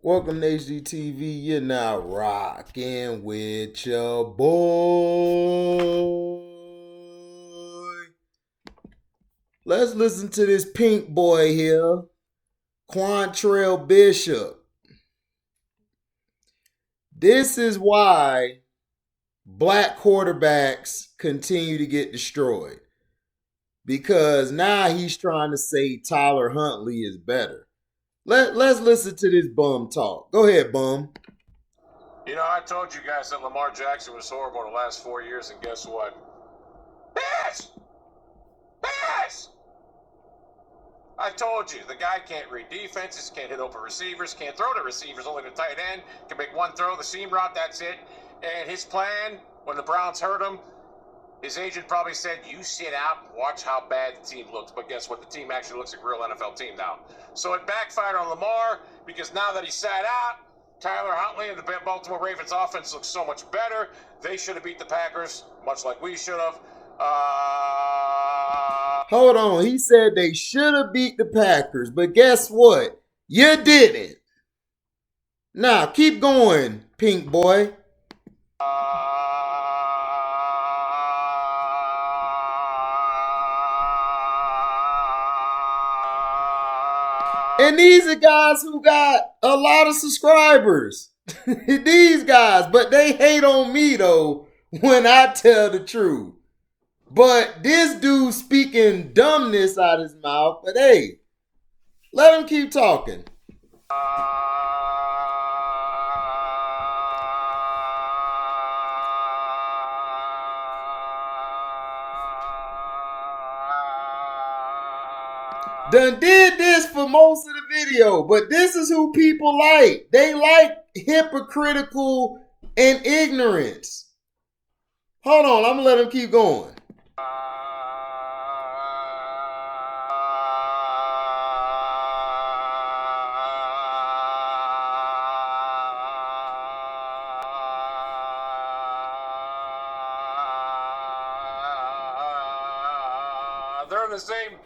Welcome to HDTV. You're now rocking with your boy. Let's listen to this pink boy here, Quantrell Bishop. This is why black quarterbacks continue to get destroyed. Because now he's trying to say Tyler Huntley is better. Let's listen to this bum talk. Go ahead, bum. You know, I told you guys that Lamar Jackson was horrible the last 4 years, and guess what? Pass! Pass! I told you, the guy can't read defenses, can't hit open receivers, can't throw to receivers, only the tight end, can make one throw, the seam route, that's it. And his plan, when the Browns hurt him, his agent probably said, you sit out and watch how bad the team looks. But guess what? The team actually looks like a real NFL team now. So it backfired on Lamar because now that he sat out, Tyler Huntley and the Baltimore Ravens offense looks so much better. They should have beat the Packers, much like we should have. Hold on. He said they should have beat the Packers, but guess what? You didn't. Now, keep going, pink boy. And these are guys who got a lot of subscribers. These guys, but they hate on me though when I tell the truth. But this dude speaking dumbness out his mouth, but hey, let him keep talking. Done did this for most of the video, but this is who people like. They like hypocritical and ignorance. Hold on, I'm gonna let him keep going. They're in the same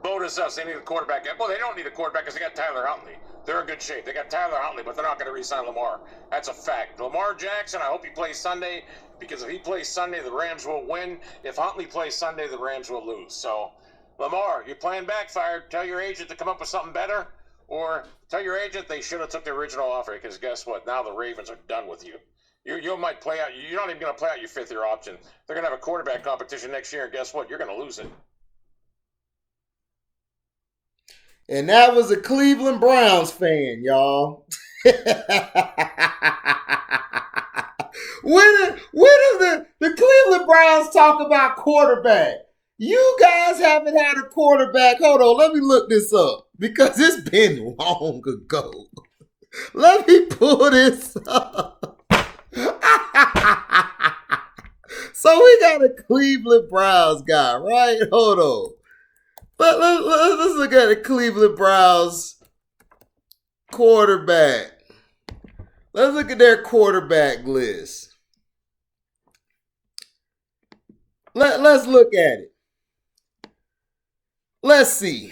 boat as us. They need a quarterback. Well, they don't need a quarterback because they got Tyler Huntley. They're in good shape. They got Tyler Huntley, but they're not going to re-sign Lamar. That's a fact. Lamar Jackson, I hope he plays Sunday, because if he plays Sunday, the Rams will win. If Huntley plays Sunday, the Rams will lose. So, Lamar, your plan backfired. Tell your agent to come up with something better, or tell your agent they should have took the original offer, because guess what? Now the Ravens are done with you. You might play out. You're not even going to play out your fifth-year option. They're going to have a quarterback competition next year, and guess what? You're going to lose it. And that was a Cleveland Browns fan, y'all. when do the Cleveland Browns talk about quarterback? You guys haven't had a quarterback. Hold on, let me look this up because it's been long ago. Let me pull this up. So we got a Cleveland Browns guy, right? Hold on. Let's look at the Cleveland Browns quarterback. Let's look at their quarterback list. Let's look at it. Let's see.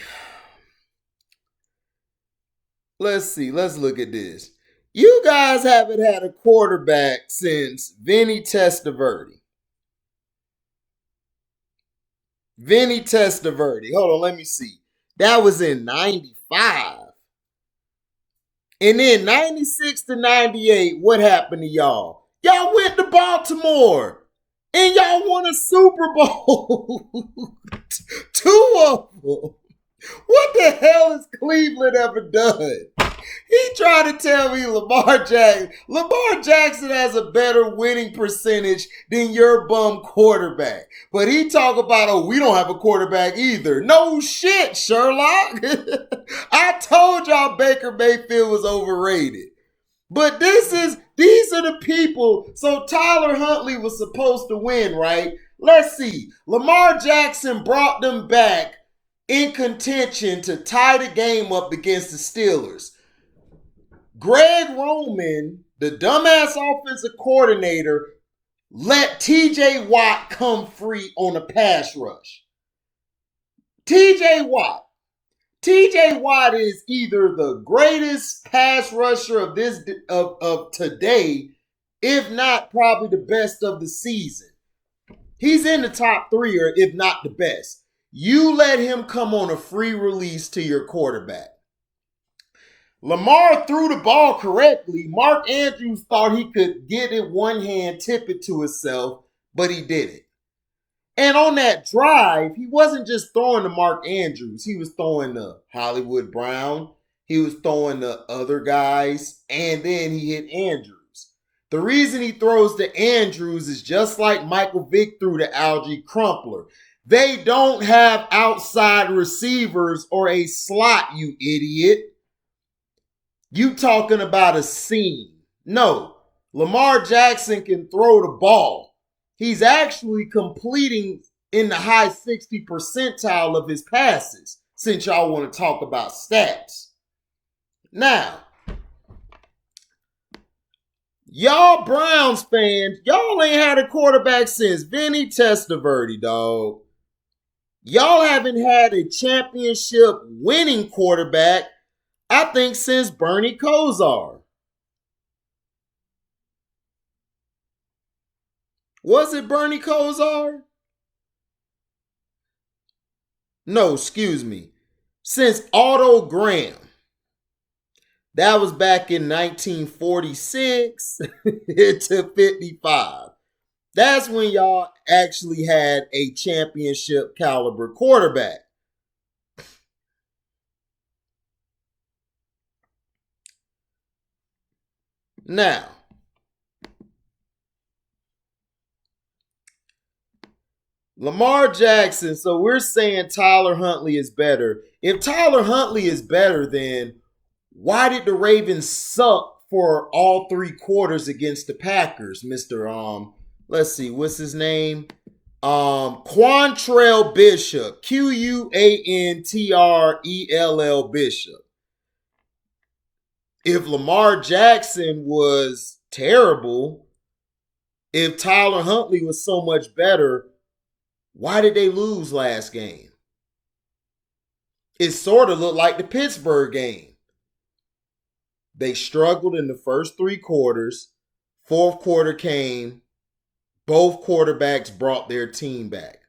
Let's look at this. You guys haven't had a quarterback since Vinny Testaverde. Hold on, let me see. That was in 95. And then 96 to 98, what happened to y'all? Y'all went to Baltimore. And y'all won a Super Bowl. 2 of them. What the hell has Cleveland ever done? He tried to tell me Lamar Jackson has a better winning percentage than your bum quarterback. But he talk about, oh, we don't have a quarterback either. No shit, Sherlock. I told y'all Baker Mayfield was overrated. But these are the people. So Tyler Huntley was supposed to win, right? Let's see. Lamar Jackson brought them back in contention to tie the game up against the Steelers. Greg Roman, the dumbass offensive coordinator, let TJ Watt come free on a pass rush. TJ Watt. TJ Watt is either the greatest pass rusher of today, if not probably the best of the season. He's in the top 3, or if not the best. You let him come on a free release to your quarterback. Lamar threw the ball correctly. Mark Andrews thought he could get it one hand, tip it to himself, but he didn't. And on that drive, he wasn't just throwing to Mark Andrews. He was throwing to Hollywood Brown. He was throwing to other guys. And then he hit Andrews. The reason he throws to Andrews is just like Michael Vick threw to Algie Crumpler. They don't have outside receivers or a slot, you idiot. You talking about a seam. No, Lamar Jackson can throw the ball. He's actually completing in the high 60 percentile of his passes, since y'all want to talk about stats. Now, y'all Browns fans, y'all ain't had a quarterback since Vinny Testaverde, dog. Y'all haven't had a championship winning quarterback, I think, since Bernie Kosar. Was it Bernie Kosar? No, excuse me. Since Otto Graham. That was back in 1946 to 55. That's when y'all actually had a championship caliber quarterback. Now, Lamar Jackson, so we're saying Tyler Huntley is better. If Tyler Huntley is better, then why did the Ravens suck for all 3 quarters against the Packers, Mr. Let's see, what's his name? Quantrell Bishop. Quantrell Bishop. If Lamar Jackson was terrible, if Tyler Huntley was so much better, why did they lose last game? It sort of looked like the Pittsburgh game. They struggled in the first 3 quarters. 4th quarter came. Both quarterbacks brought their team back.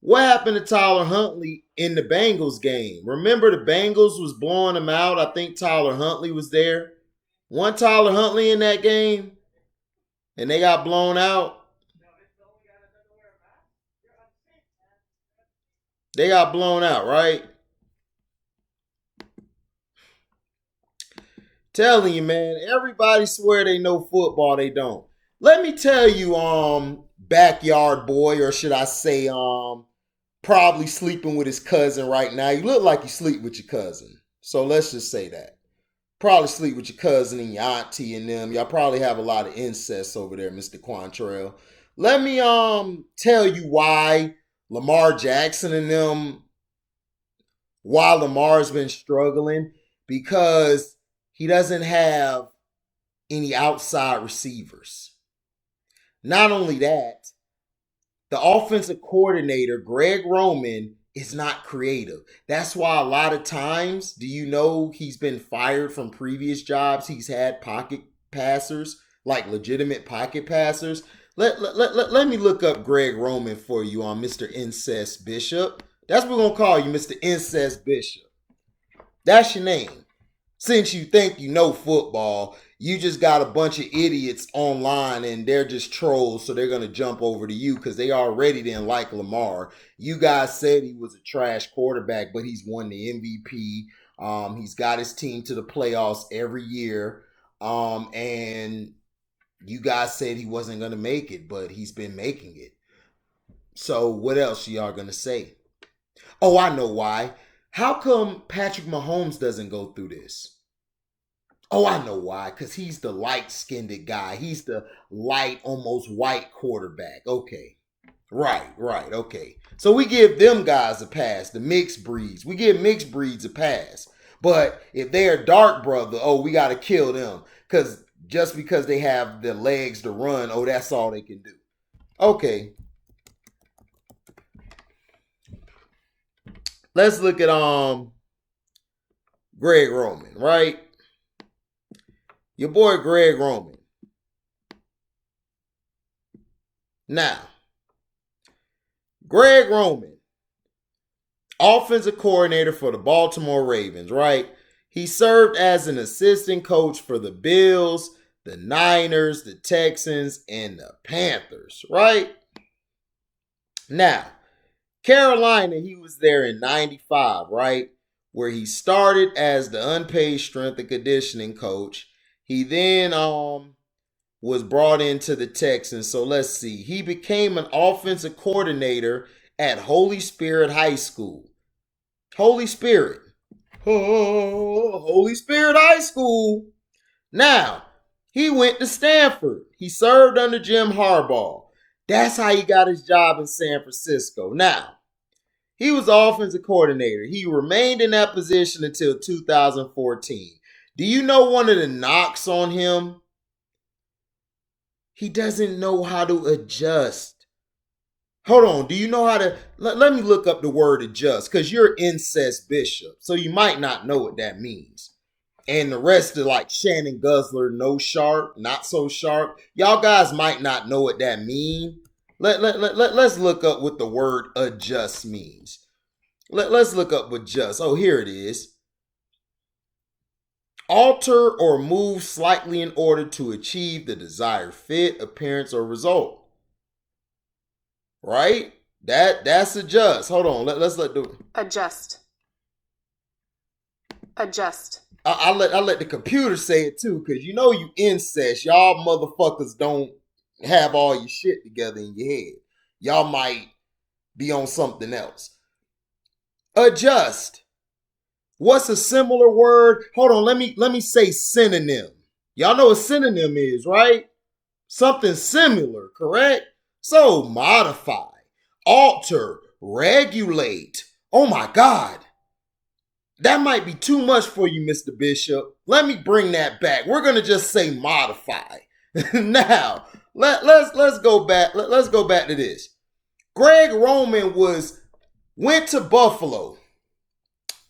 What happened to Tyler Huntley in the Bengals game? Remember the Bengals was blowing him out? I think Tyler Huntley was there. Wasn't Tyler Huntley in that game? And they got blown out? They got blown out, right? Telling you, man, everybody swear they know football, they don't. Let me tell you, backyard boy, or should I say, probably sleeping with his cousin right now. You look like you sleep with your cousin. So let's just say that. Probably sleep with your cousin and your auntie and them. Y'all probably have a lot of incest over there, Mr. Quantrell. Let me tell you why Lamar Jackson and them, why Lamar's been struggling. Because he doesn't have any outside receivers. Not only that, the offensive coordinator, Greg Roman, is not creative. That's why a lot of times, do you know he's been fired from previous jobs? He's had pocket passers, like legitimate pocket passers. Let me look up Greg Roman for you on Mr. Incest Bishop. That's what we're going to call you, Mr. Incest Bishop. That's your name. Since you think you know football, you just got a bunch of idiots online and they're just trolls, so they're going to jump over to you because they already didn't like Lamar. You guys said he was a trash quarterback, but he's won the MVP. He's got his team to the playoffs every year. And you guys said he wasn't going to make it, but he's been making it. So what else y'all going to say? Oh, I know why. How come Patrick Mahomes doesn't go through this? Oh, I know why. Because he's the light-skinned guy. He's the light, almost white quarterback. Okay. Right. Okay. So we give them guys a pass, the mixed breeds. We give mixed breeds a pass. But if they're dark brother, oh, we got to kill them. Because just because they have the legs to run, oh, that's all they can do. Okay. let's look at Greg Roman, right? Your boy Greg Roman. Now, Greg Roman, offensive coordinator for the Baltimore Ravens, right? He served as an assistant coach for the Bills, the Niners, the Texans, and the Panthers, right? Now, Carolina, he was there in 95, right? Where he started as the unpaid strength and conditioning coach. He then was brought into the Texans. So let's see. He became an offensive coordinator at Holy Spirit High School. Holy Spirit. Oh, Holy Spirit High School. Now, he went to Stanford. He served under Jim Harbaugh. That's how he got his job in San Francisco. Now, he was offensive coordinator. He remained in that position until 2014. Do you know one of the knocks on him? He doesn't know how to adjust. Hold on. Do you know how to... Let me look up the word adjust, because you're INCEST bishop, so you might not know what that means. And the rest of like Shannon, Guzzler, no sharp, not so sharp. Y'all guys might not know what that means. Let's look up what the word adjust means. Let's look up adjust. Oh, here it is. Alter or move slightly in order to achieve the desired fit, appearance, or result. Right? That's adjust. Hold on. Let's let the adjust. Adjust. I let the computer say it too, because you know you incest. Y'all motherfuckers don't have all your shit together in your head. Y'all might be on something else. Adjust. What's a similar word? Hold on, let me say synonym. Y'all know what synonym is, right? Something similar, correct? So modify, alter, regulate. Oh my God. That might be too much for you, Mr. Bishop. Let me bring that back. We're gonna just say modify. Now, let's go back. Let's go back to this. Greg Roman went to Buffalo.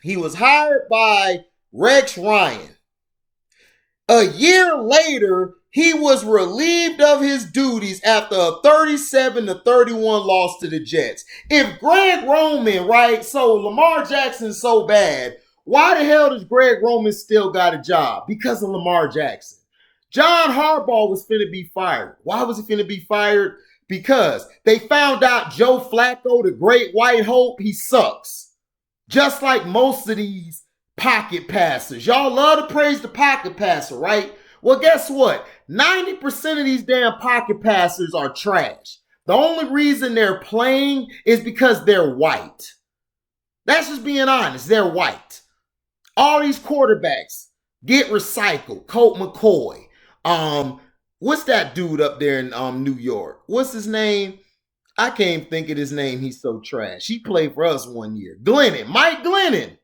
He was hired by Rex Ryan. A year later, he was relieved of his duties after a 37-31 loss to the Jets. If Greg Roman, right, so Lamar Jackson's so bad, why the hell does Greg Roman still got a job? Because of Lamar Jackson. John Harbaugh was finna be fired. Why was he finna be fired? Because they found out Joe Flacco, the great white hope, he sucks. Just like most of these pocket passers. Y'all love to praise the pocket passer, right? Well, guess what? 90% of these damn pocket passers are trash. The only reason they're playing is because they're white. That's just being honest. They're white. All these quarterbacks get recycled. Colt McCoy. What's that dude up there in New York? What's his name? I can't even think of his name. He's so trash. He played for us one year. Glennon. Mike Glennon.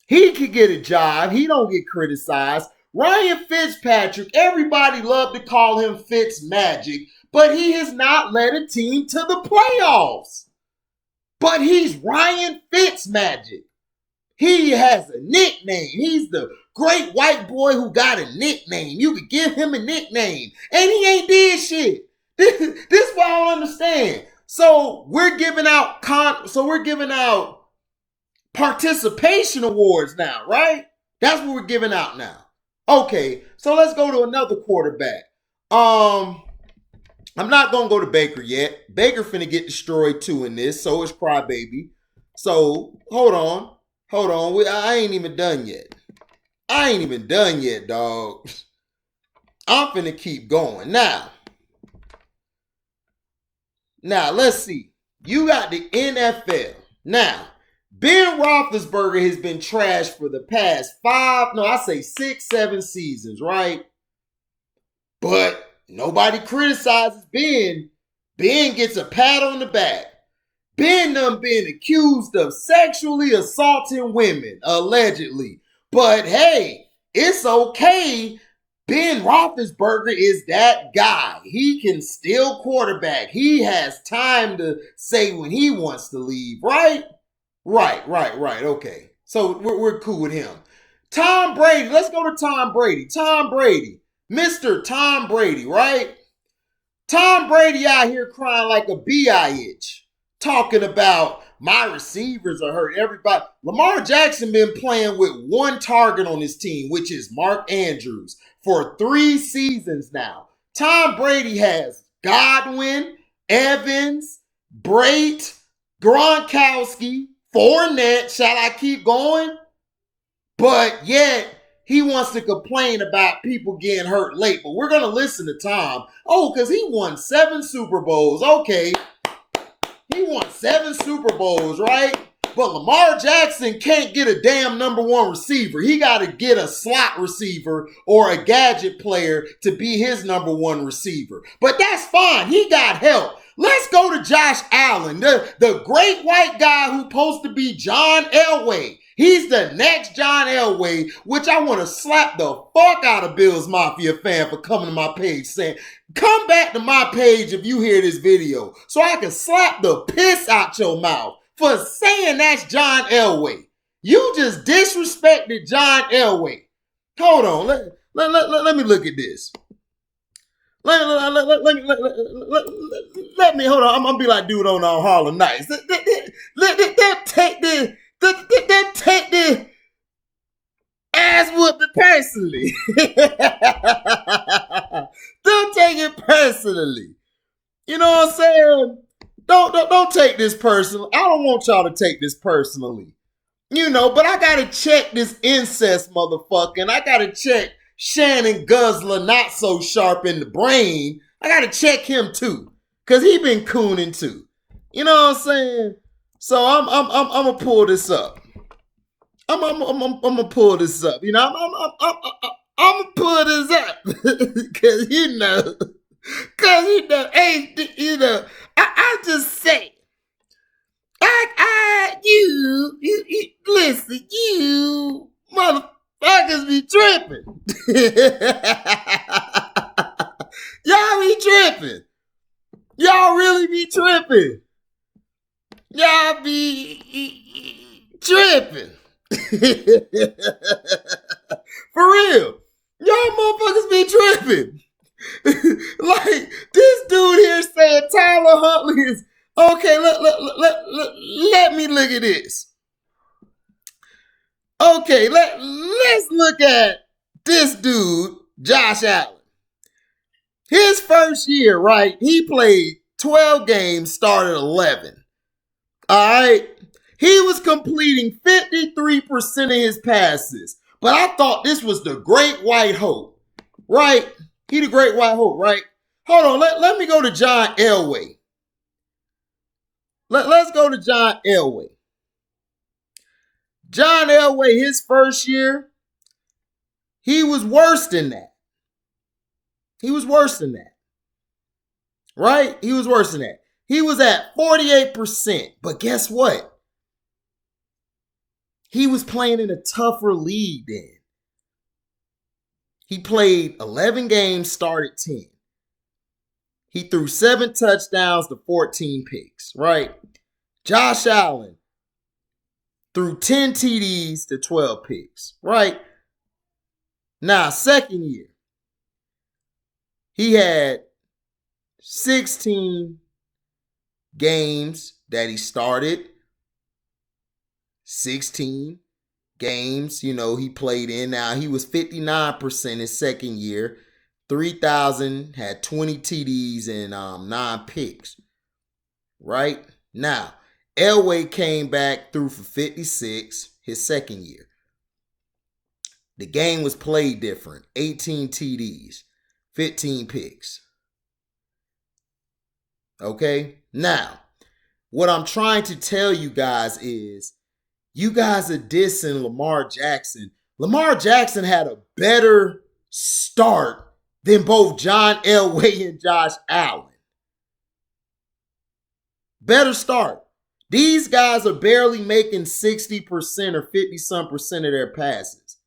He could get a job. He don't get criticized. Ryan Fitzpatrick, everybody loved to call him Fitz Magic, but he has not led a team to the playoffs. But he's Ryan Fitz Magic. He has a nickname. He's the great white boy who got a nickname. You could give him a nickname, and he ain't did shit. This is what I don't understand. So we're giving out participation awards now, right? That's what we're giving out now. Okay, so let's go to another quarterback. I'm not gonna go to Baker yet. Baker finna get destroyed too in this. So is Crybaby. So hold on. I ain't even done yet. Dog. I'm finna keep going now. Let's see. You got the NFL. Now, Ben Roethlisberger has been trashed for the past 6, 7 seasons, right? But nobody criticizes Ben. Ben gets a pat on the back. Ben done been accused of sexually assaulting women, allegedly. But hey, it's okay. Ben Roethlisberger is that guy. He can still quarterback. He has time to say when he wants to leave, right? Right. Okay. So we're cool with him. Tom Brady. Let's go to Tom Brady. Tom Brady. Mr. Tom Brady, right? Tom Brady out here crying like a bitch, talking about my receivers are hurt. Everybody, Lamar Jackson been playing with one target on his team, which is Mark Andrews, for 3 seasons now. Tom Brady has Godwin, Evans, Brait, Gronkowski, Fournette. Shall I keep going? But yet, he wants to complain about people getting hurt late. But we're going to listen to Tom. Oh, because he won 7 Super Bowls. Okay. He won 7 Super Bowls, right? But Lamar Jackson can't get a damn number 1 receiver. He got to get a slot receiver or a gadget player to be his number 1 receiver. But that's fine. He got help. Let's go to Josh Allen, the great white guy who's supposed to be John Elway. He's the next John Elway, which I want to slap the fuck out of Bills Mafia fan for coming to my page saying, come back to my page if you hear this video so I can slap the piss out your mouth for saying that's John Elway. You just disrespected John Elway. Hold on. Let me look at this. Let me, hold on. I'm going to be like dude on Harlem Nights. Take the ass whooping personally. Don't take it personally. You know what I'm saying? Don't take this personally. I don't want y'all to take this personally. You know, but I gotta check this incest motherfucker, and I gotta check Shannon Guzzler, not so sharp in the brain. I gotta check him too, cause he been cooning too. You know what I'm saying? So I'm gonna pull this up. I'm gonna pull this up. You know, I'm gonna pull this up, cause hey, you know, I just say. You listen, you motherfuckers be tripping. Y'all be tripping. Y'all really be tripping. Y'all be tripping. For real. Y'all motherfuckers be tripping. Like, this dude here saying Tyler Huntley is okay, let me look at this. Okay, let's look at this dude, Josh Allen. His first year, right? He played 12 games, started 11. All right? He was completing 53% of his passes. But I thought this was the great white hope, right? He the great white hope, right? Hold on, let me go to John Elway. Let's go to John Elway. John Elway, his first year, he was worse than that. He was worse than that. Right? He was worse than that. He was at 48%. But guess what? He was playing in a tougher league then. He played 11 games, started 10. He threw 7 touchdowns to 14 picks, right? Josh Allen threw 10 TDs to 12 picks, right? Now, second year, he had 16 games that he started. 16 games, you know, he played in. Now, he was 59% his second year. 3,000, had 20 TDs and 9 picks. Right? Now, Elway came back through for 56 his second year. The game was played different. 18 TDs, 15 picks. Okay? Now, what I'm trying to tell you guys is you guys are dissing Lamar Jackson. Lamar Jackson had a better start than both John Elway and Josh Allen. Better start. These guys are barely making 60% or 50-some% of their passes.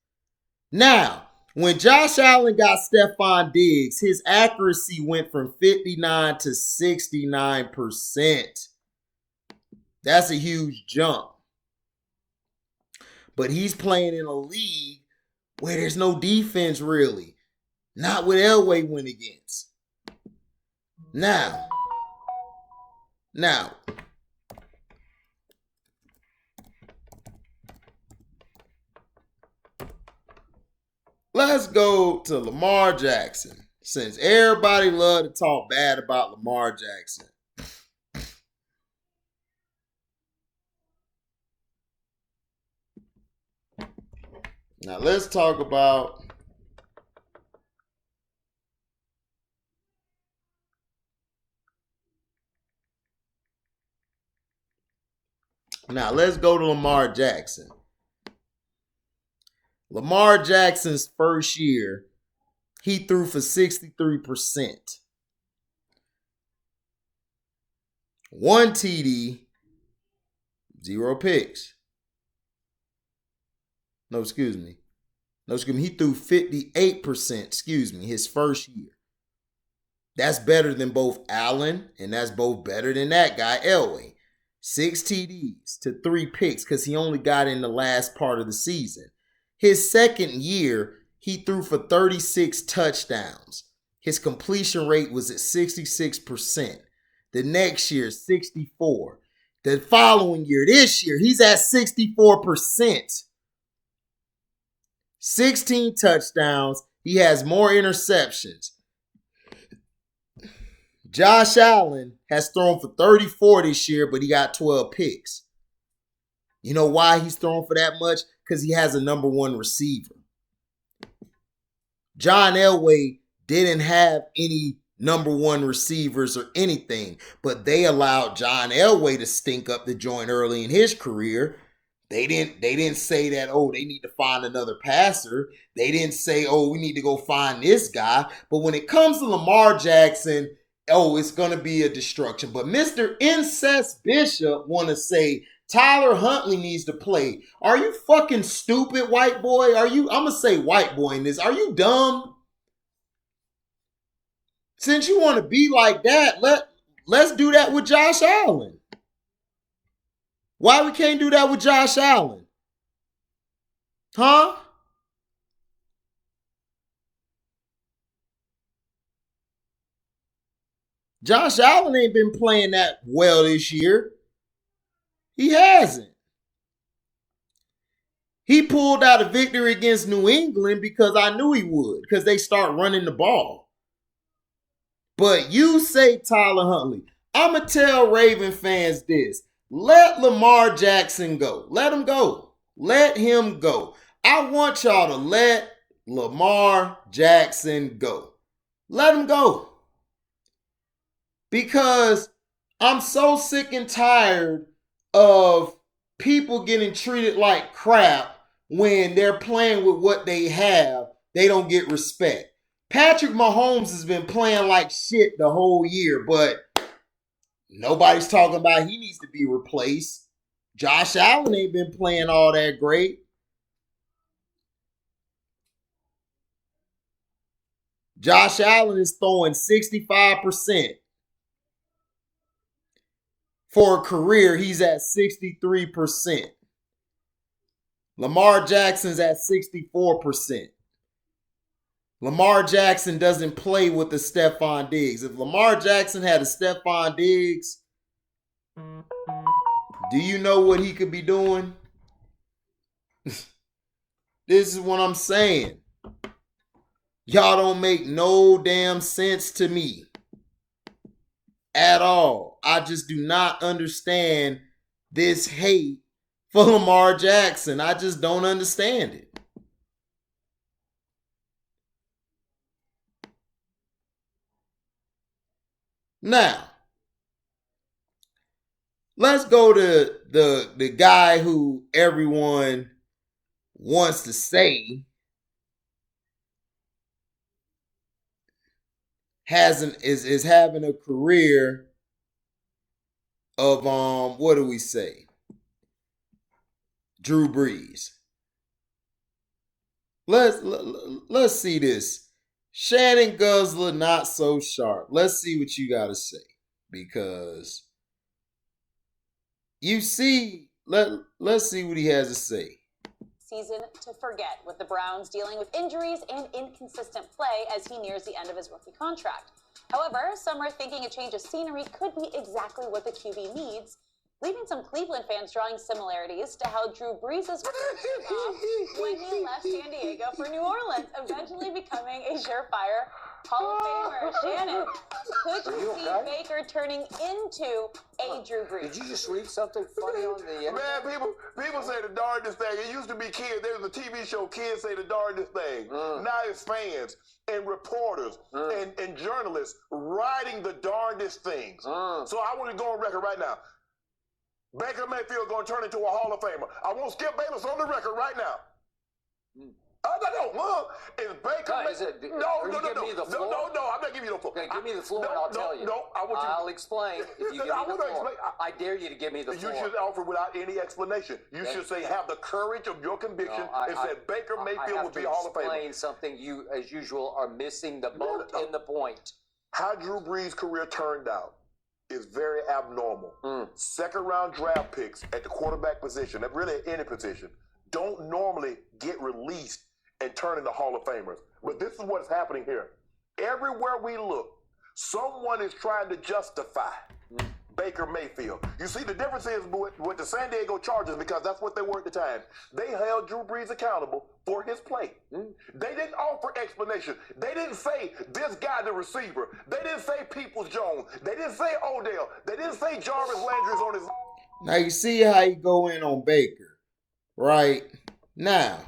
Now, when Josh Allen got Stephon Diggs, his accuracy went from 59 to 69%. That's a huge jump. But he's playing in a league where there's no defense really. Not what Elway went against. Now, let's go to Lamar Jackson. Since everybody love to talk bad about Lamar Jackson. Now let's talk about let's go to Lamar Jackson. Lamar Jackson's first year, he threw for 63%. 1 TD, 0 picks. No, excuse me. He threw 58%, his first year. That's better than both Allen, and that's both better than that guy, Elway. 6 TDs to 3 picks because he only got in the last part of the season. His second year, he threw for 36 touchdowns. His completion rate was at 66%. The next year, 64%. The following year, this year, he's at 64%. 16 touchdowns. He has more interceptions. Josh Allen has thrown for 34 this year, but he got 12 picks. You know why he's throwing for that much? Because he has a number 1 receiver. John Elway didn't have any number 1 receivers or anything, but they allowed John Elway to stink up the joint early in his career. They didn't say that, oh, they need to find another passer. They didn't say, oh, we need to go find this guy. But when it comes to Lamar Jackson, oh, it's going to be a destruction. But Mr. INCEST Bishop want to say Tyler Huntley needs to play. Are you fucking stupid, white boy? I'm going to say white boy in this. Are you dumb? Since you want to be like that, let's do that with Josh Allen. Why we can't do that with Josh Allen? Huh? Josh Allen ain't been playing that well this year. He hasn't. He pulled out a victory against New England because I knew he would, because they start running the ball. But you say Tyler Huntley. I'm going to tell Raven fans this. Let Lamar Jackson go. Let him go. Let him go. I want y'all to let Lamar Jackson go. Let him go. Because I'm so sick and tired of people getting treated like crap when they're playing with what they have. They don't get respect. Patrick Mahomes has been playing like shit the whole year, but nobody's talking about he needs to be replaced. Josh Allen ain't been playing all that great. Josh Allen is throwing 65%. For a career, he's at 63%. Lamar Jackson's at 64%. Lamar Jackson doesn't play with the Stephon Diggs. If Lamar Jackson had a Stephon Diggs, do you know what he could be doing? This is what I'm saying. Y'all don't make no damn sense to me. At all. I just do not understand this hate for Lamar Jackson. I just don't understand it. Now, let's go to the guy who everyone wants to say is having a career of what do we say? Drew Brees. Let's see this. Shannon Guzzler, not so sharp. Let's see what you got to say, because you see, let's see what he has to say. season to forget, with the Browns dealing with injuries and inconsistent play as he nears the end of his rookie contract. However, some are thinking a change of scenery could be exactly what the QB needs, leaving some Cleveland fans drawing similarities to how Drew Brees' when he left San Diego for New Orleans, eventually becoming a surefire Hall of Famer. Shannon, could you see Baker turning into a Drew Brees? Did you just read something funny on the internet? Man, people say the darndest thing. It used to be kids. There was a TV show, kids say the darndest thing. Now it's fans and reporters and journalists writing the darndest things. So I want to go on record right now. Baker Mayfield going to turn into a Hall of Famer. I want Skip Bayless on the record right now. No. Is Baker Mayfield? No. I'm not giving you the floor. Okay, give me the floor and I'll tell you. No, I'll explain if you give me the floor. I dare you to give me the floor. You should offer without any explanation. You should say, have the courage of your conviction and say Baker Mayfield will be a Hall of Famer. Explain something you, as usual, are missing the boat in the point. How Drew Brees' career turned out is very abnormal. Second-round draft picks at the quarterback position, really at any position, don't normally get released and turn into Hall of Famers. But this is what's happening here. Everywhere we look, someone is trying to justify Baker Mayfield. You see, the difference is with the San Diego Chargers, because that's what they were at the time. They held Drew Brees accountable for his play. They didn't offer explanation. They didn't say this guy, the receiver. They didn't say Peoples-Jones. They didn't say Odell. They didn't say Jarvis Landry's on his... Now you see how you go in on Baker, right? Now,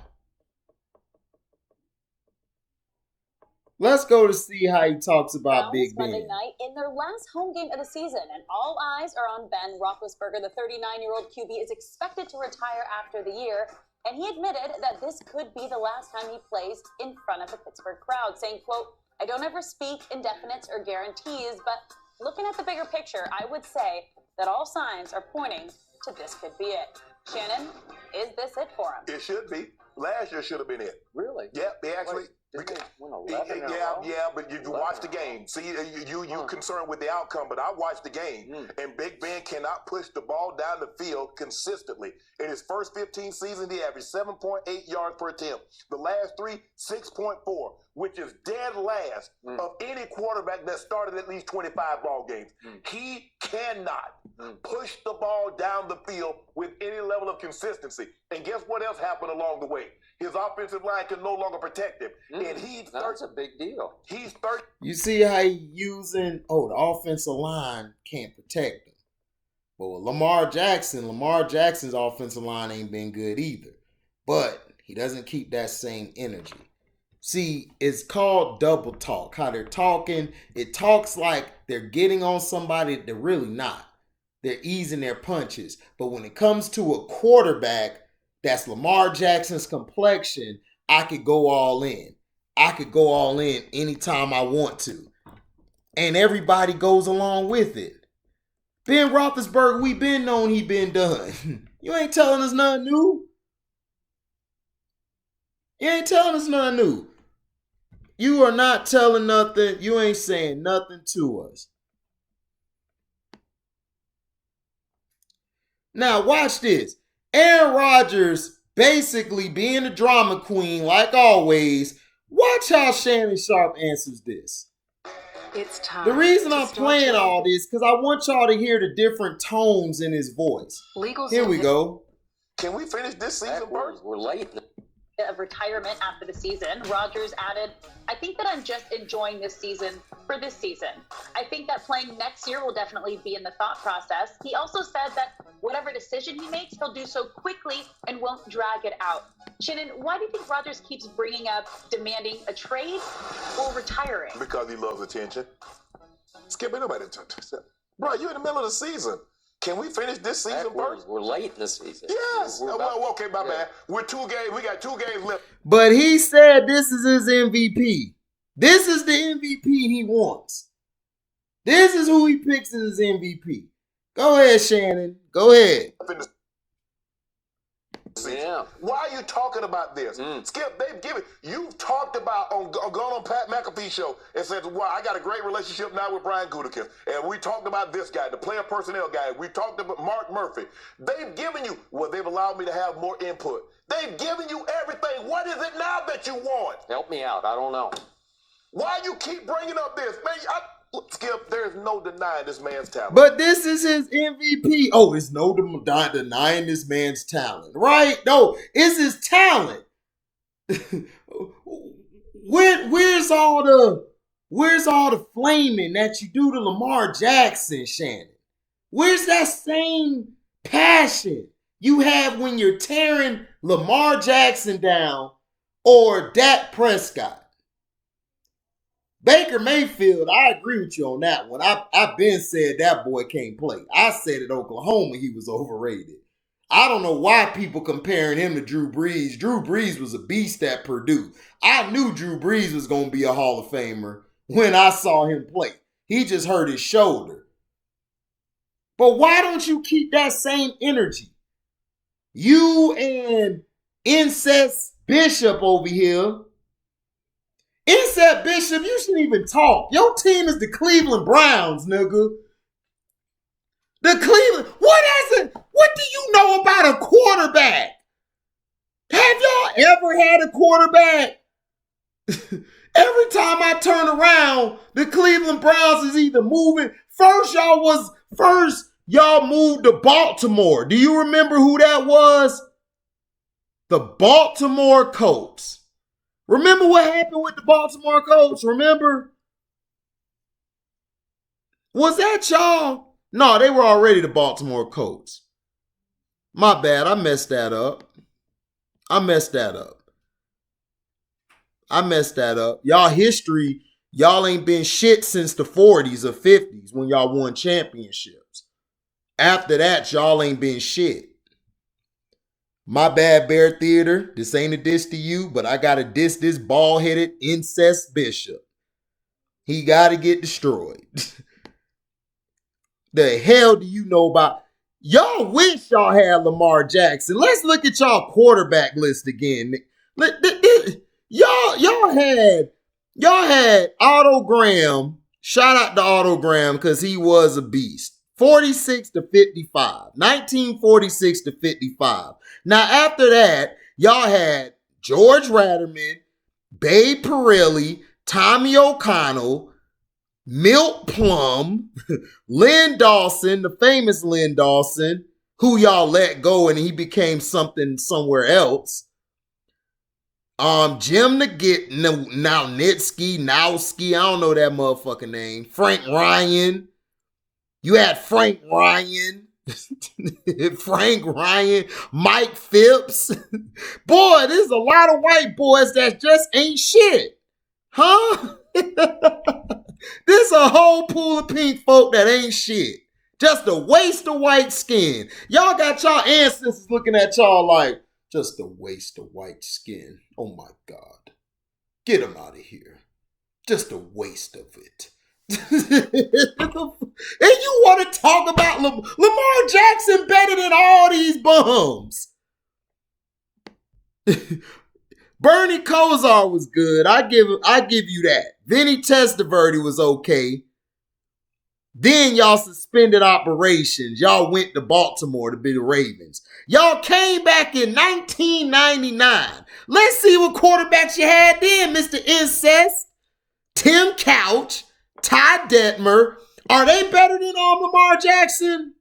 let's go to see how he talks about Big Ben. Monday night in their last home game of the season, and all eyes are on Ben Roethlisberger. The 39-year-old QB is expected to retire after the year, and he admitted that this could be the last time he plays in front of the Pittsburgh crowd, saying, quote, "I don't ever speak indefinites or guarantees, but looking at the bigger picture, I would say that all signs are pointing to this could be it." Shannon, is this it for him? It should be. Last year should have been it. Really? Yeah, they actually... Didn't they win 11 in a row? Yeah, but you watch the game. See, you concerned with the outcome, but I watched the game, and Big Ben cannot push the ball down the field consistently. In his first 15 seasons, he averaged 7.8 yards per attempt. The last three, 6.4, which is dead last of any quarterback that started at least 25 ball games. He cannot push the ball down the field with any level of consistency. And guess what else happened along the way? His offensive line can no longer protect him. And that's a big deal. He's 30. You see how he using, the offensive line can't protect him. But with Lamar Jackson's offensive line ain't been good either. But he doesn't keep that same energy. See, it's called double talk. How they're talking, it talks like they're getting on somebody, they're really not. They're easing their punches. But when it comes to a quarterback that's Lamar Jackson's complexion, I could go all in. I could go all in anytime I want to. And everybody goes along with it. Ben Roethlisberger, we been known he been done. You ain't telling us nothing new. You ain't telling us nothing new. You are not telling nothing. You ain't saying nothing to us. Now watch this. Aaron Rodgers basically being a drama queen like always. Watch how Shannon Sharpe answers this. It's time. The reason I'm playing all this because I want y'all to hear the different tones in his voice. Here we go. Can we finish this season first? We're late. Of retirement after the season, Rodgers added, "I think that I'm just enjoying this season for this season. I think that playing next year will definitely be in the thought process." He also said that whatever decision he makes, he'll do so quickly and won't drag it out. Shannon, why do you think Rodgers keeps bringing up demanding a trade or retiring? Because he loves attention. Skip it, nobody. Bro, you're in the middle of the season. Can we finish this season first? We're late in the season. Yes. Okay, my bad. We're 2 games. We got 2 games left. But he said this is his MVP. This is the MVP he wants. This is who he picks as his MVP. Go ahead, Shannon. Go ahead. Yeah. Why are you talking about this? Skip, they've given, you've talked about, gone on Pat McAfee's show and said, well, I got a great relationship now with Brian Gutekunst. And we talked about this guy, the player personnel guy. We talked about Mark Murphy. They've given you, well, they've allowed me to have more input. They've given you everything. What is it now that you want? Help me out. I don't know. Why you keep bringing up this? Man, Skip, there's no denying this man's talent. But this is his MVP. Oh, it's no denying this man's talent, right? No, it's his talent. Where's all the flaming that you do to Lamar Jackson, Shannon? Where's that same passion you have when you're tearing Lamar Jackson down or Dak Prescott? Baker Mayfield, I agree with you on that one. I've been said that boy can't play. I said at Oklahoma he was overrated. I don't know why people comparing him to Drew Brees. Drew Brees was a beast at Purdue. I knew Drew Brees was going to be a Hall of Famer when I saw him play. He just hurt his shoulder. But why don't you keep that same energy? You and INCEST Bishop over here. INCEST Bishop, you shouldn't even talk. Your team is the Cleveland Browns, nigga. The Cleveland. What do you know about a quarterback? Have y'all ever had a quarterback? Every time I turn around, the Cleveland Browns is either moving. First y'all moved to Baltimore. Do you remember who that was? The Baltimore Colts. Remember what happened with the Baltimore Colts? Remember? Was that y'all? No, they were already the Baltimore Colts. My bad. I messed that up. Y'all history, y'all ain't been shit since the 40s or 50s when y'all won championships. After that, y'all ain't been shit. My bad, Bear Theater. This ain't a diss to you, but I gotta diss this bald-headed INCEST Bishop. He gotta get destroyed. The hell do you know about? Y'all wish y'all had Lamar Jackson. Let's look at y'all quarterback list again. Y'all had Otto Graham. Shout out to Otto Graham because he was a beast. 46 to 55. 1946 to 55. Now, after that, y'all had George Ratterman, Babe Pirelli, Tommy O'Connell, Milt Plum, Lynn Dawson, the famous Lynn Dawson, who y'all let go and he became something somewhere else. Jim Nowski, I don't know that motherfucking name. Frank Ryan. You had Frank Ryan. Mike Phipps. Boy, there's a lot of white boys that just ain't shit. Huh? There's a whole pool of pink folk that ain't shit. Just a waste of white skin. Y'all got y'all ancestors looking at y'all like, just a waste of white skin. Oh my God. Get them out of here. Just a waste of it. And you want to talk about Lamar Jackson better than all these bums. Bernie Kosar was good. I give you that. Vinny Testaverde was okay. Then y'all suspended operations. Y'all went to Baltimore to be the Ravens. Y'all came back in 1999. Let's see what quarterbacks you had then, Mr. INCEST. Tim Couch, Ty Detmer. Are they better than Lamar Jackson?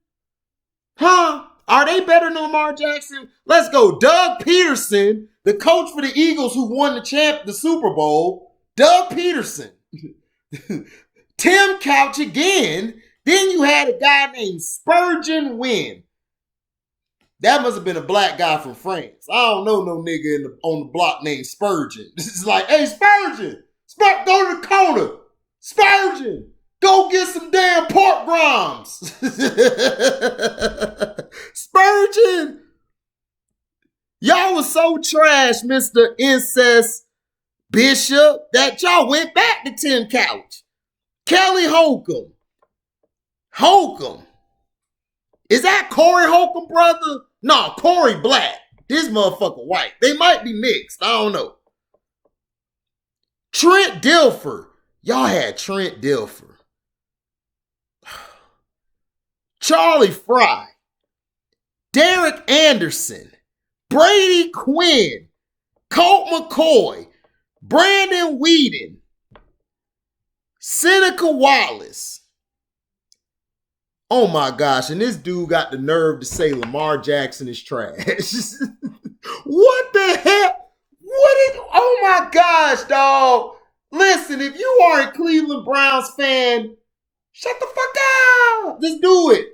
Huh? Are they better than Lamar Jackson? Let's go. Doug Peterson, the coach for the Eagles who won the Super Bowl. Doug Peterson. Tim Couch again. Then you had a guy named Spurgeon Wynn. That must have been a black guy from France. I don't know no nigga on the block named Spurgeon. This is like, hey, Spurgeon, go to the corner. Spurgeon, go get some damn pork rinds. Spurgeon. Y'all was so trash, Mr. INCEST Bishop, that y'all went back to Tim Couch. Kelly Holcomb. Is that Corey Holcomb, brother? No, Corey Black. This motherfucker white. They might be mixed. I don't know. Trent Dilfer. Y'all had Trent Dilfer. Charlie Fry. Derek Anderson. Brady Quinn. Colt McCoy. Brandon Whedon. Seneca Wallace. Oh my gosh, and this dude got the nerve to say Lamar Jackson is trash. What the heck? Oh my gosh, dog. Listen, if you are a Cleveland Browns fan, shut the fuck up. Just do it.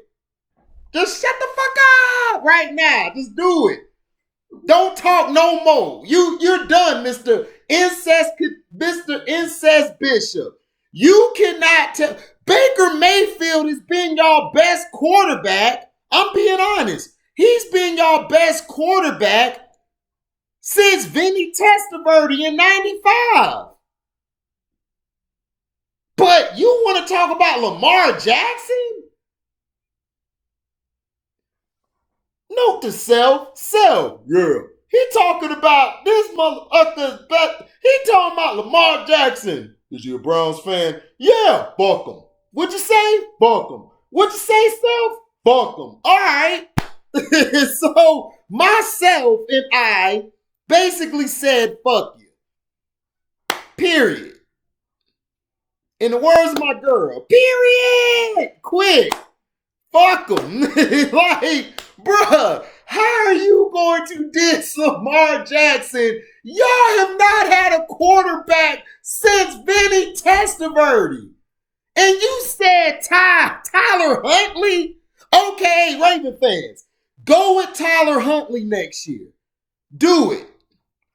Just shut the fuck up right now. Just do it. Don't talk no more. You're done, Mr. Incest Bishop. You cannot tell. Baker Mayfield has been y'all best quarterback. I'm being honest. He's been y'all best quarterback since Vinny Testaverde in 95. But you want to talk about Lamar Jackson? Note to self, yeah. He talking about this motherfucker, but he talking about Lamar Jackson. Is you a Browns fan? Yeah, fuck him. What'd you say? Fuck him. What'd you say, self? Fuck him. All right. So myself and I basically said, fuck you. Period. In the words of my girl, period. Quick. Fuck him. Like, bruh, how are you going to diss Lamar Jackson? Y'all have not had a quarterback since Vinny Testaverde. And you said Tyler Huntley? Okay, Raven fans, go with Tyler Huntley next year. Do it.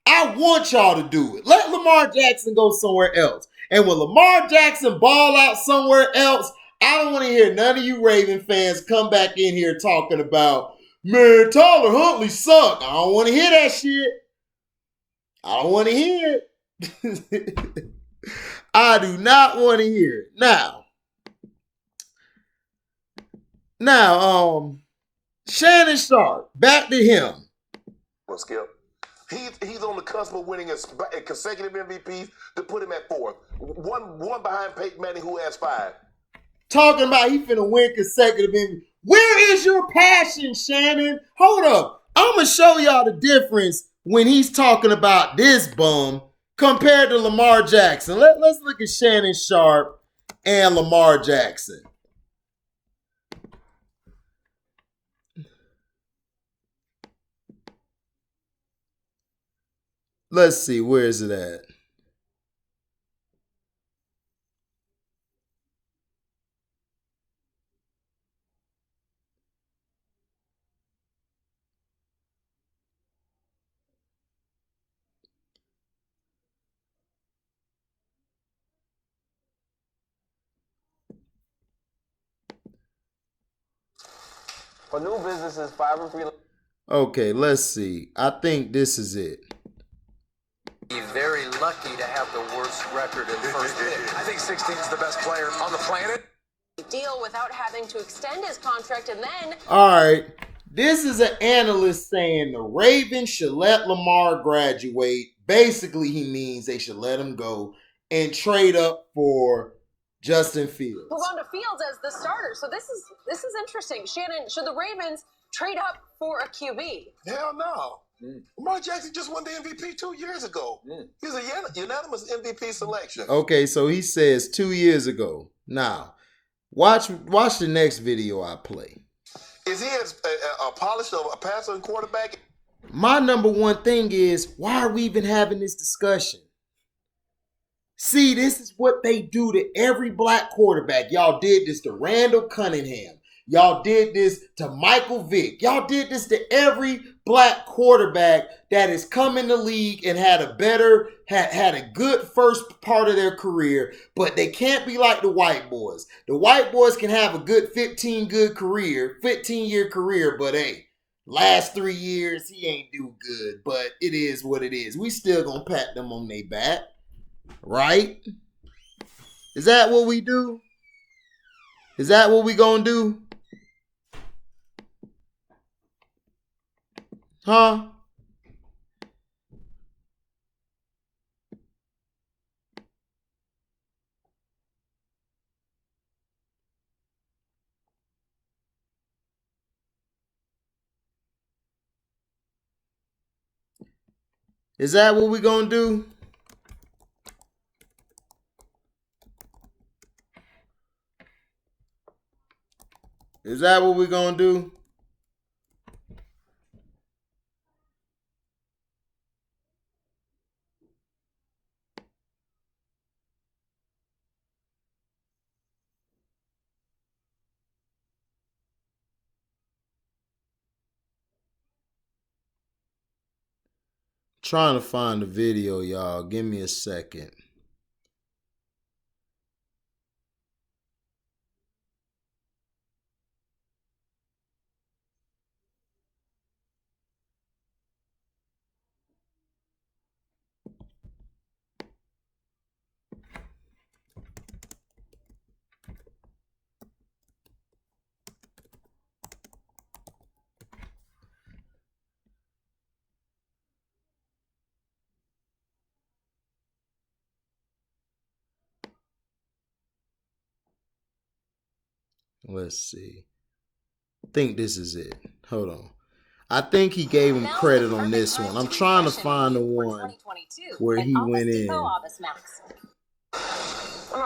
I want y'all to do it. Let Lamar Jackson go somewhere else. And when Lamar Jackson ball out somewhere else, I don't want to hear none of you Raven fans come back in here talking about, man, Tyler Huntley sucked. I don't want to hear that shit. I don't want to hear it. I do not want to hear it. Now, Shannon Sharpe, back to him. Well, Skip, he's on the cusp of winning consecutive MVPs to put him at 4th. One behind Peyton Manning, who has 5. Talking about he finna win consecutive MVP. Where is your passion, Shannon? Hold up. I'm going to show y'all the difference when he's talking about this bum compared to Lamar Jackson. Let's look at Shannon Sharpe and Lamar Jackson. Let's see, where is it at? For new businesses, 5-3. Okay, let's see. I think this is it. Be very lucky to have the worst record in first pick. I think 16 is the best player on the planet. Deal without having to extend his contract and then... All right. This is an analyst saying the Ravens should let Lamar graduate. Basically, he means they should let him go and trade up for Justin Fields. Move on to Fields as the starter. So this is interesting. Shannon, should the Ravens trade up for a QB? Hell no. Lamar Jackson just won the MVP 2 years ago. He was a unanimous MVP selection. Okay, so he says 2 years ago. Now, watch the next video I play. Is he as polished of a passer and quarterback? My number one thing is, why are we even having this discussion? See, this is what they do to every black quarterback. Y'all did this to Randall Cunningham. Y'all did this to Michael Vick. Y'all did this to every black quarterback that has come in the league and had a good first part of their career, but they can't be like the white boys. The white boys can have a good 15-year career, but hey, last 3 years, he ain't do good, but it is what it is. We still gonna pat them on their back, right? Is that what we do? Is that what we gonna do? Huh? Is that what we gonna do? Is that what we gonna do? Trying to find the video, y'all. Give me a second. Let's see. I think this is it. Hold on. I think he gave him credit on this one. I'm trying to find the one where he went in. Lamar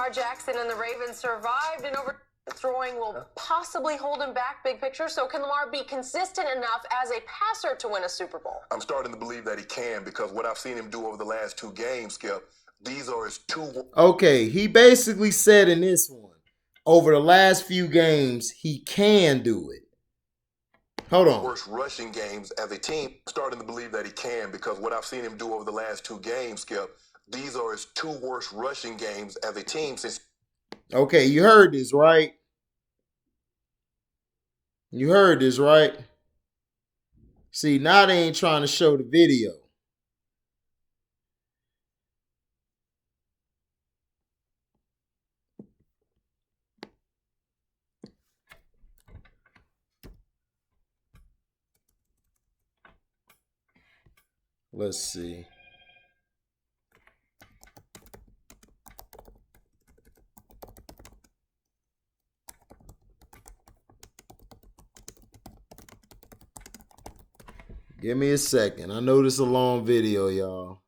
Jackson and the Ravens survived, and overthrowing will possibly hold him back big picture. So can Lamar be consistent enough as a passer to win a Super Bowl? I'm starting to believe that he can, because what I've seen him do over the last 2 games, Skip, these are his 2. Okay, he basically said in this one, over the last few games, he can do it. Hold on. Worst rushing games as a team. Starting to believe that he can, because what I've seen him do over the last 2 games, Skip, these are his 2 worst rushing games as a team since. Okay, you heard this, right? You heard this, right? See, now they ain't trying to show the video. Let's see. Give me a second. I know this is a long video, y'all.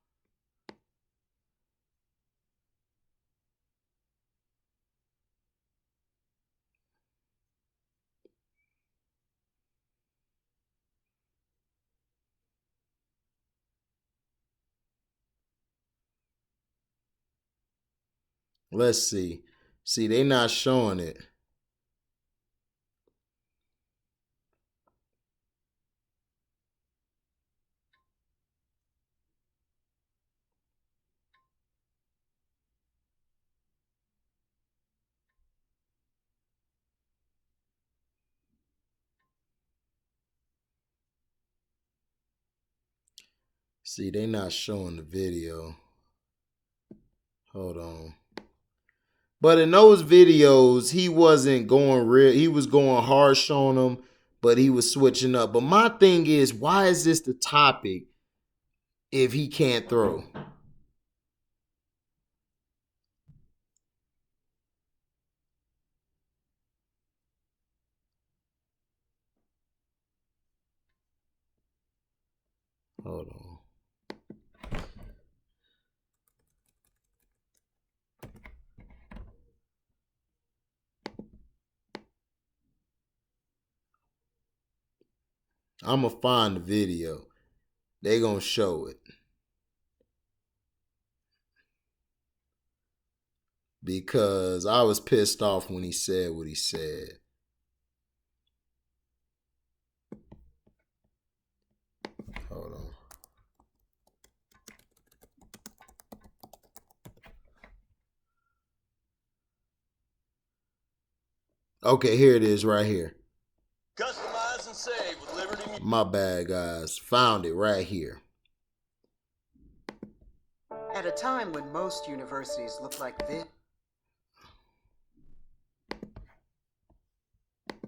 Let's see. See, they not showing it. See, they not showing the video. Hold on. But in those videos, he wasn't going real. He was going harsh on them, but he was switching up. But my thing is, why is this the topic if he can't throw? Hold on. I'm going to find the video. They going to show it. Because I was pissed off when he said what he said. Hold on. Okay, here it is right here. Customize and save with Liberty. My bad, guys. Found it right here. At a time when most universities look like this.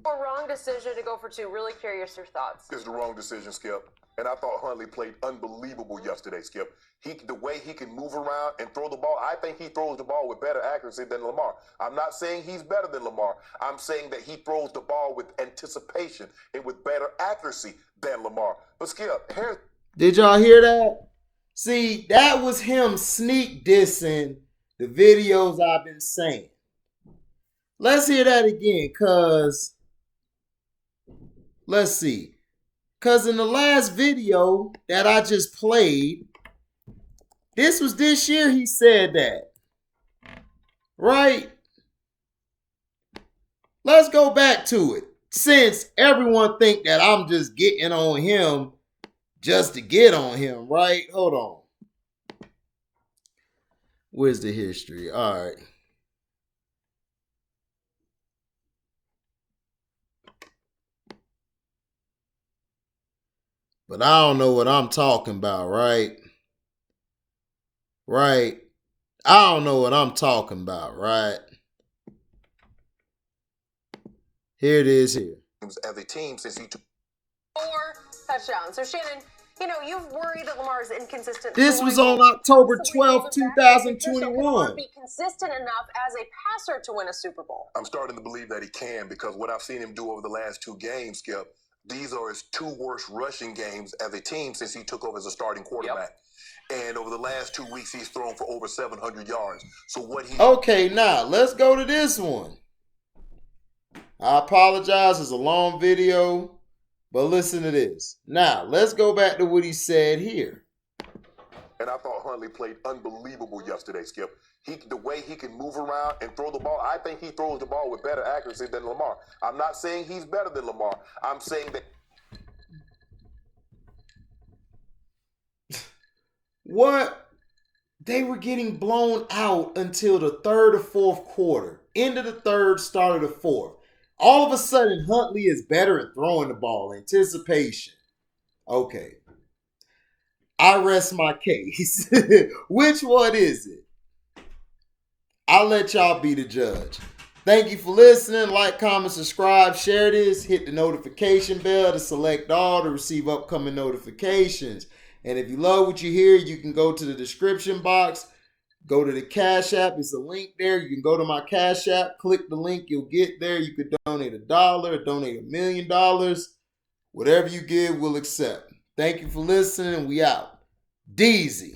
Or wrong decision to go for 2. Really curious your thoughts. It's the wrong decision, Skip. And I thought Huntley played unbelievable yesterday, Skip. The way he can move around and throw the ball, I think he throws the ball with better accuracy than Lamar. I'm not saying he's better than Lamar. I'm saying that he throws the ball with anticipation and with better accuracy than Lamar. But Skip, here's... Did y'all hear that? See, that was him sneak dissing the videos I've been saying. Let's hear that again, cause let's see. Cause in the last video that I just played, this was this year he said that. Right? Let's go back to it. Since everyone think that I'm just getting on him just to get on him, right? Hold on. Where's the history? All right. But I don't know what I'm talking about, right? Right? I don't know what I'm talking about, right? Here it is here. As a team since he took 4 touchdowns. So Shannon, you know, you've worried that Lamar's inconsistent. This was on October 12th, So can 2021. Lamar be consistent enough as a passer to win a Super Bowl? I'm starting to believe that he can, because what I've seen him do over the last 2 games, Skip, these are his 2 worst rushing games as a team since he took over as a starting quarterback. Yep. And over the last 2 weeks, he's thrown for over 700 yards. So what he... Okay, now let's go to this one. I apologize, it's a long video, but listen to this. Now, let's go back to what he said here. And I thought Huntley played unbelievable yesterday, Skip. The way he can move around and throw the ball, I think he throws the ball with better accuracy than Lamar. I'm not saying he's better than Lamar. I'm saying that... What? They were getting blown out until the 3rd or 4th quarter. End of the 3rd, start of the 4th. All of a sudden, Huntley is better at throwing the ball. Anticipation. Okay. I rest my case. Which one is it? I'll let y'all be the judge. Thank you for listening. Like, comment, subscribe, share this. Hit the notification bell to select all to receive upcoming notifications. And if you love what you hear, you can go to the description box. Go to the Cash App. It's a link there. You can go to my Cash App. Click the link. You'll get there. You could donate $1, donate $1 million. Whatever you give, we'll accept. Thank you for listening. We out. Deezy.